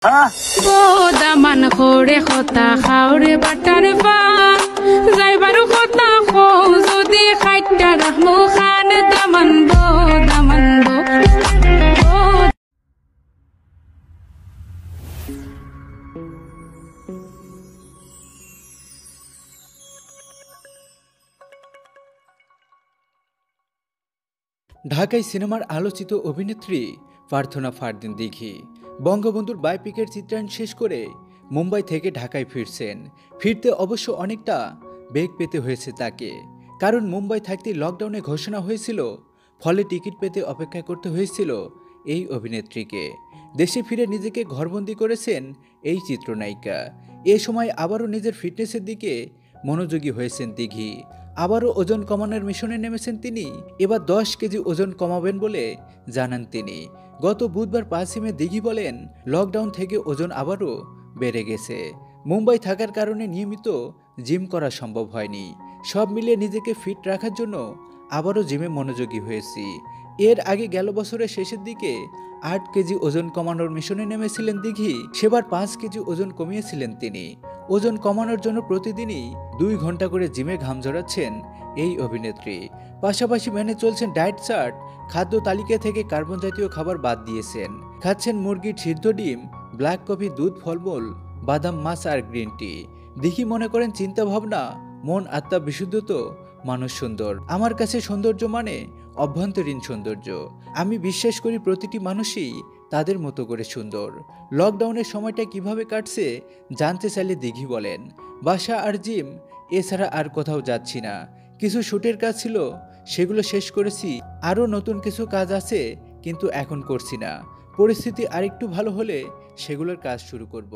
ও দামান করে কথা খাওরে বাটার পা যাইবারু কথা খো যদি খাইটা রাখমু খান দামান দো দামান দো। ঢাকায় সিনেমার আলোচিত অভিনেত্রী প্রার্থনা ফারদিন দিঘি বঙ্গবন্ধুর বায়োপিকের চিত্রায়ন শেষ করে মুম্বাই থেকে ঢাকায় ফিরছেন। ফিরতে অবশ্য অনেকটা বেগ পেতে হয়েছে তাকে, কারণ মুম্বাই থাকতে লকডাউনে ঘোষণা হয়েছিল, ফলে টিকিট পেতে অপেক্ষা করতে হয়েছিল এই অভিনেত্রীকে। দেশে ফিরে নিজেকে ঘরবন্দি করেছেন এই চিত্রনায়িকা। এ সময় আবারও নিজের ফিটনেসের দিকে মনোযোগী হয়েছেন দিঘি। আবারও ওজন কমানোর মিশনে নেমেছেন তিনি। এবার 10 কেজি ওজন কমাবেন বলে জানান তিনি। গত বুধবার 5 মে দিঘি বলেন, লকডাউন থেকে ওজন আবারও বেড়ে গেছে। মুম্বাই থাকার কারণে নিয়মিত জিম করা সম্ভব হয়নি। সব মিলিয়ে নিজেকে ফিট রাখার জন্য আবারও জিমে মনোযোগী হয়েছি। এর আগে গেল বছরের শেষের দিকে 8 কেজি ওজন কমানোর মিশনে নেমেছিলেন দিঘি। সেবার 5 কেজি ওজন কমিয়েছিলেন তিনি। ওজন কমানোর জন্য প্রতিদিনই 2 ঘন্টা করে জিমে ঘাম ঝরাচ্ছেন এই অভিনেত্রী। পাশাপাশি মেনে চলছেন ডায়েট চার্ট। খাদ্য তালিকা থেকে কার্বন জাতীয় খাবার বাদ দিয়েছেন। খাচ্ছেন মুরগির সিদ্ধ ডিম, ব্ল্যাক কফি, দুধ, ফলমূল, বাদাম, মাছ আর গ্রিন টি। দিঘি মনে করেন, চিন্তা ভাবনা, মন, আত্মা বিশুদ্ধ তো মানুষ সুন্দর। আমার কাছে সৌন্দর্য মানে অভ্যন্তরীণ সৌন্দর্য। আমি বিশ্বাস করি প্রতিটি মানুষই তাদের মতো করে সুন্দর। লকডাউনের সময়টা কিভাবে কাটছে জানতে চাইলে দিঘি বলেন, বাসা আর জিম, এছাড়া আর কোথাও যাচ্ছি না। কিছু শুটের কাজ ছিল, সেগুলো শেষ করেছি। আরও নতুন কিছু কাজ আছে, কিন্তু এখন করছি না। পরিস্থিতি আরেকটু ভালো হলে সেগুলোর কাজ শুরু করব।